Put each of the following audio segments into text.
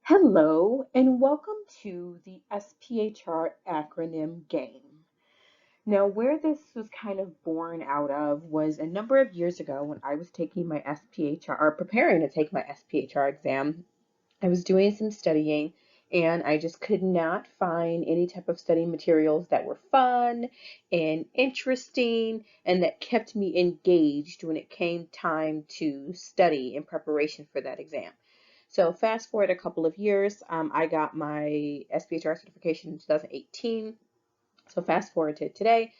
Hello and welcome to the SPHR acronym game. Now, where this was kind of born out of was a number of years ago when I was taking my SPHR, or preparing to take my SPHR exam. I was doing some studying and I just could not find any type of study materials that were fun and interesting and that kept me engaged when it came time to study in preparation for that exam. So fast forward a couple of years, I got my SPHR certification in 2018. So fast forward to today,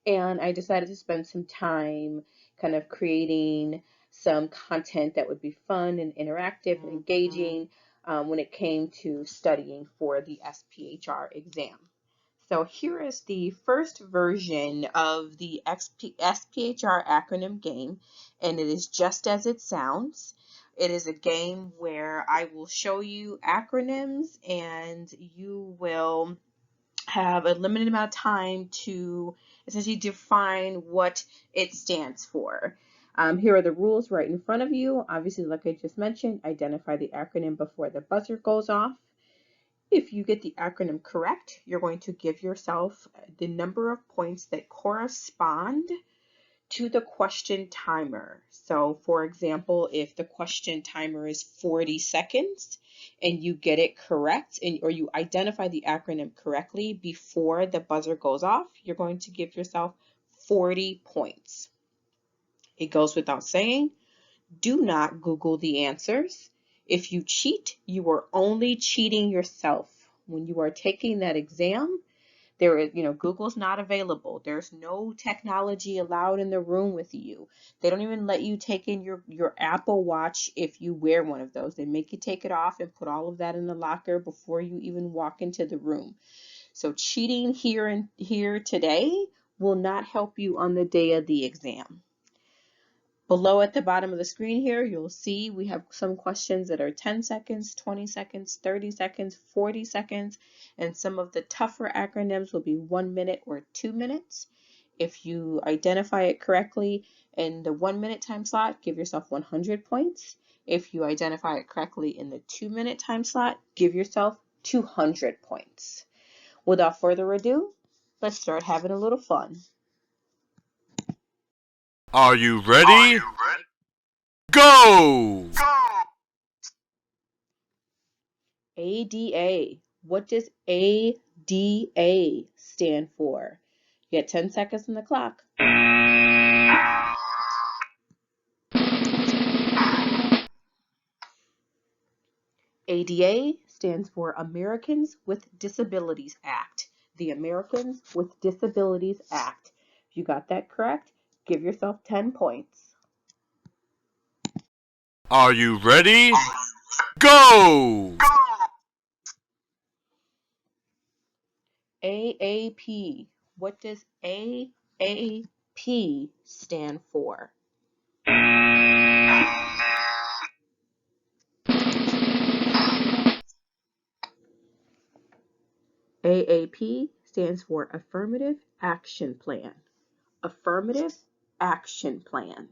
and I decided to spend some time kind of creating some content that would be fun and interactive and engaging when it came to studying for the SPHR exam. So here is the first version of the SPHR acronym game, and it is just as it sounds. It is a game where I will show you acronyms and you will have a limited amount of time to essentially define what it stands for. Here are the rules right in front of you. Obviously, like I just mentioned, identify the acronym before the buzzer goes off. If you get the acronym correct, you're going to give yourself the number of points that correspond to the question timer. So for example, if the question timer is 40 seconds and you get it correct or you identify the acronym correctly before the buzzer goes off, you're going to give yourself 40 points. It goes without saying, do not Google the answers. If you cheat, you are only cheating yourself. When you are taking that exam, Google's not available. There's no technology allowed in the room with you. They don't even let you take in your Apple Watch if you wear one of those. They make you take it off and put all of that in the locker before you even walk into the room. So cheating here today will not help you on the day of the exam. Below at the bottom of the screen here, you'll see we have some questions that are 10 seconds, 20 seconds, 30 seconds, 40 seconds, and some of the tougher acronyms will be 1 minute or 2 minutes. If you identify it correctly in the 1 minute time slot, give yourself 100 points. If you identify it correctly in the 2 minute time slot, give yourself 200 points. Without further ado, let's start having a little fun. Are you ready? Go! ADA. What does ADA stand for? You get 10 seconds on the clock. ADA stands for Americans with Disabilities Act. The Americans with Disabilities Act. If you got that correct, give yourself 10 points. Are you ready? Go! AAP. What does AAP stand for? AAP stands for Affirmative Action Plan. Affirmative Action Plan.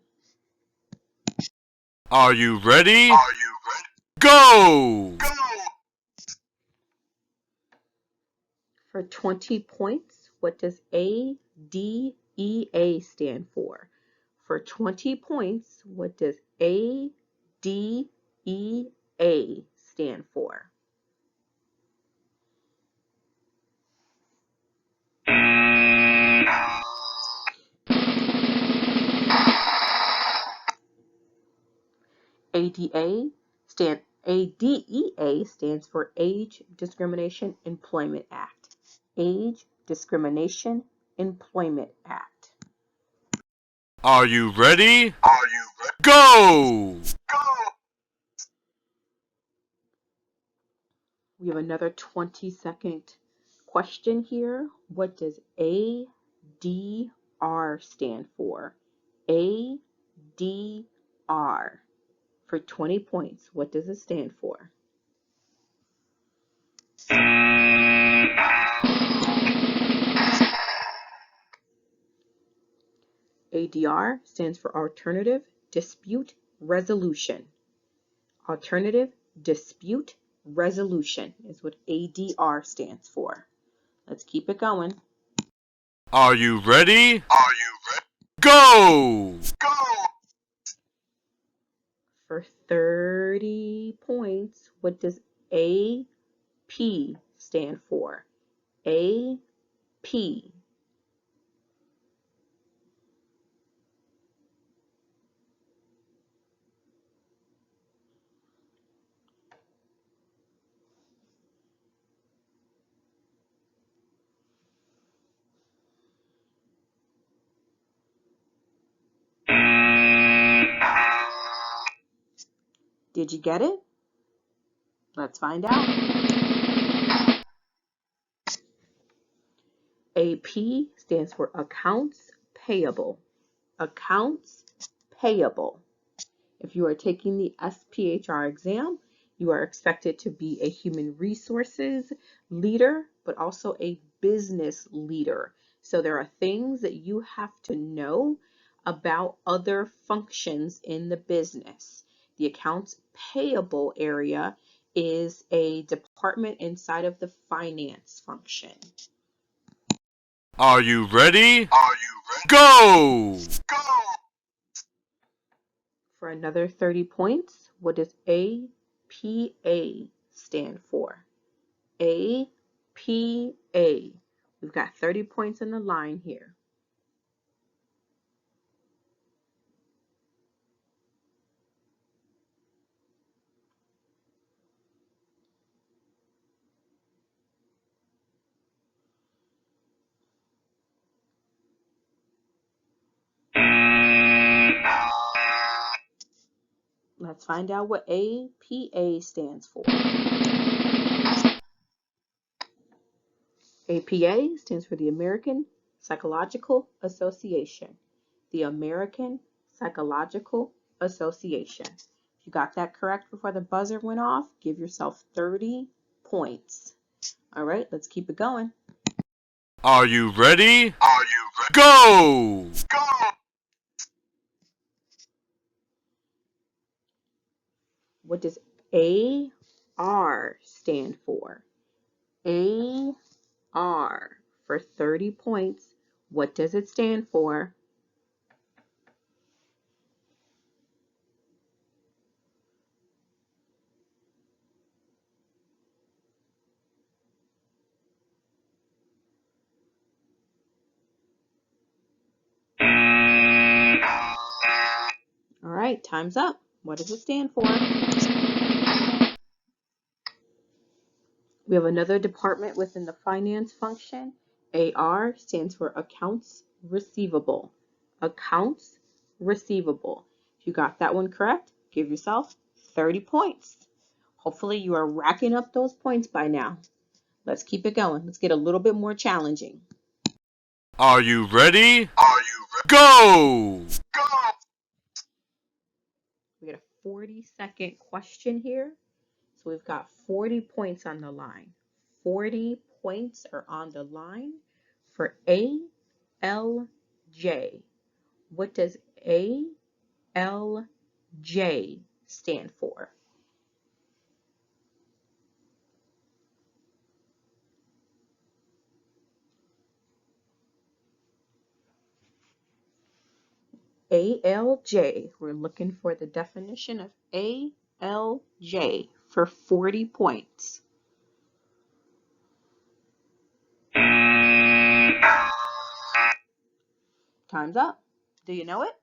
Are you ready? Go! For 20 points, what does ADEA stand for? For 20 points, what does ADEA stand for? ADEA stands for Age Discrimination Employment Act. Age Discrimination Employment Act. Are you ready? Go! We have another 20-second question here. What does ADR stand for? ADR. For 20 points, what does it stand for? ADR stands for Alternative Dispute Resolution. Alternative Dispute Resolution is what ADR stands for. Let's keep it going. Are you ready? Go! For 30 points, what does AP stand for? AP. Did you get it? Let's find out. AP stands for Accounts Payable. Accounts Payable. If you are taking the SPHR exam, you are expected to be a human resources leader, but also a business leader. So there are things that you have to know about other functions in the business. The accounts payable area is a department inside of the finance function. Are you ready? Go! For another 30 points, what does APA stand for? APA. We've got 30 points in the line here. Let's find out what APA stands for. APA stands for the American Psychological Association. The American Psychological Association. If you got that correct before the buzzer went off, give yourself 30 points. All right, let's keep it going. Are you ready? Go! What does AR stand for? AR for 30 points. What does it stand for? All right, time's up. What does it stand for? We have another department within the finance function. AR stands for Accounts Receivable. Accounts Receivable. If you got that one correct, give yourself 30 points. Hopefully you are racking up those points by now. Let's keep it going. Let's get a little bit more challenging. Are you ready? Go! We got a 40-second question here. So we've got 40 points on the line. 40 points are on the line for ALJ. What does ALJ stand for? ALJ, we're looking for the definition of ALJ for 40 points. Time's up. Do you know it?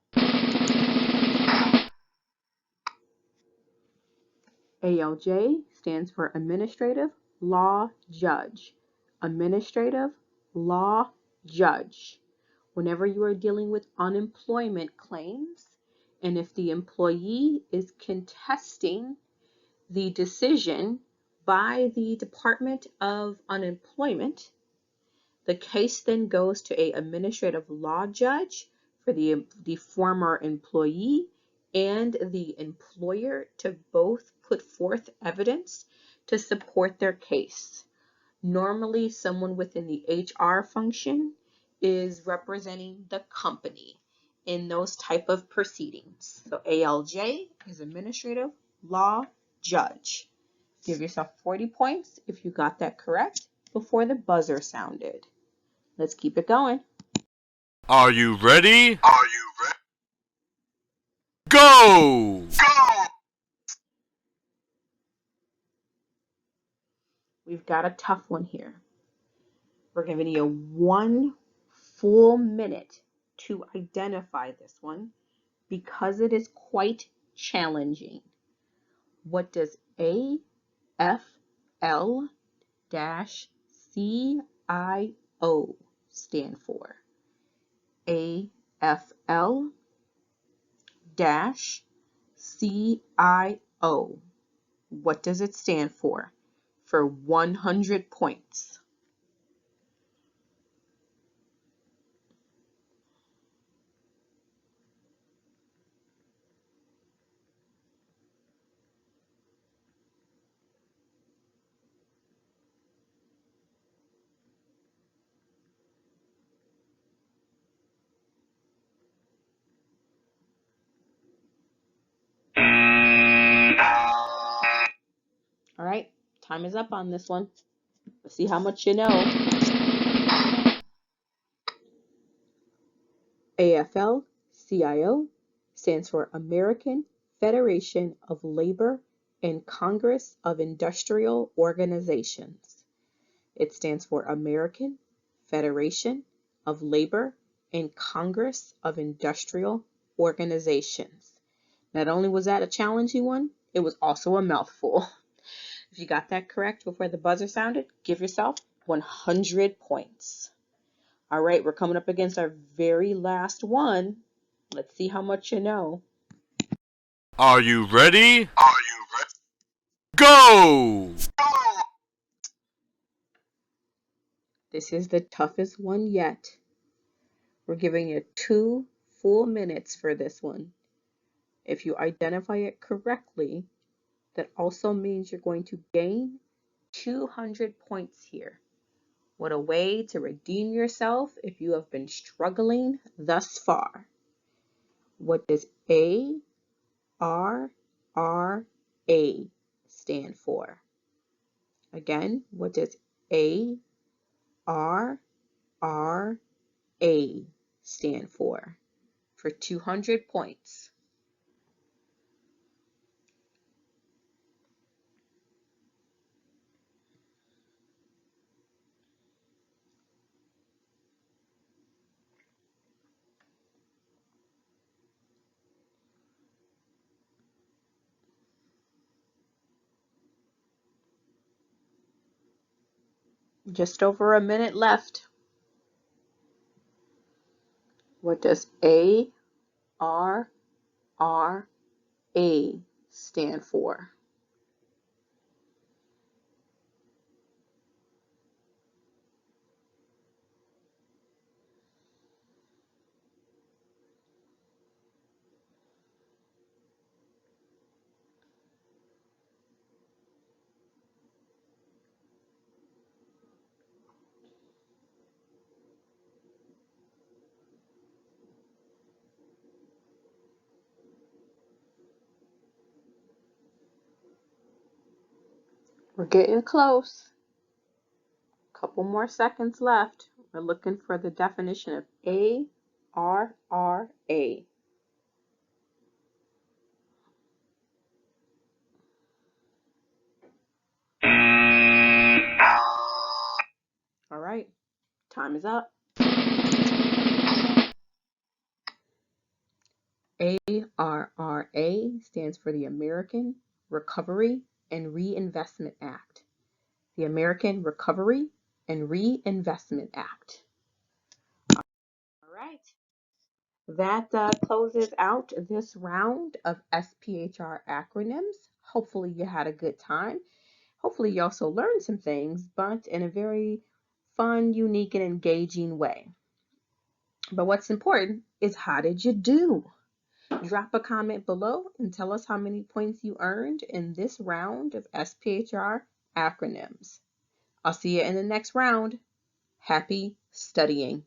ALJ stands for Administrative Law Judge. Administrative Law Judge. Whenever you are dealing with unemployment claims, and if the employee is contesting the decision by the Department of Unemployment, the case then goes to an administrative law judge for the former employee and the employer to both put forth evidence to support their case. Normally, someone within the HR function is representing the company in those type of proceedings. So ALJ is Administrative Law Judge. Give yourself 40 points if you got that correct before the buzzer sounded. Let's keep it going. Are you ready? Go! We've got a tough one here. We're giving you 1 full minute to identify this one because it is quite challenging. What does AFL-CIO stand for? AFL-CIO. What does it stand for 100 points? All right, time is up on this one. Let's see how much you know. AFL-CIO stands for American Federation of Labor and Congress of Industrial Organizations. It stands for American Federation of Labor and Congress of Industrial Organizations. Not only was that a challenging one, it was also a mouthful. If you got that correct before the buzzer sounded, give yourself 100 points. All right, we're coming up against our very last one. Let's see how much you know. Are you ready? Go! This is the toughest one yet. We're giving you 2 full minutes for this one. If you identify it correctly, that also means you're going to gain 200 points here. What a way to redeem yourself if you have been struggling thus far. What does ARRA stand for? Again, what does ARRA stand for 200 points? Just over a minute left. What does ARRA stand for? We're getting close. Couple more seconds left. We're looking for the definition of ARRA. All right, time is up. ARRA stands for the American Recovery and Reinvestment Act. The American Recovery and Reinvestment Act. All right. That closes out this round of SPHR acronyms. Hopefully you had a good time. Hopefully you also learned some things, but in a very fun, unique, and engaging way. But what's important is how did you do? Drop a comment below and tell us how many points you earned in this round of SPHR acronyms. I'll see you in the next round. Happy studying.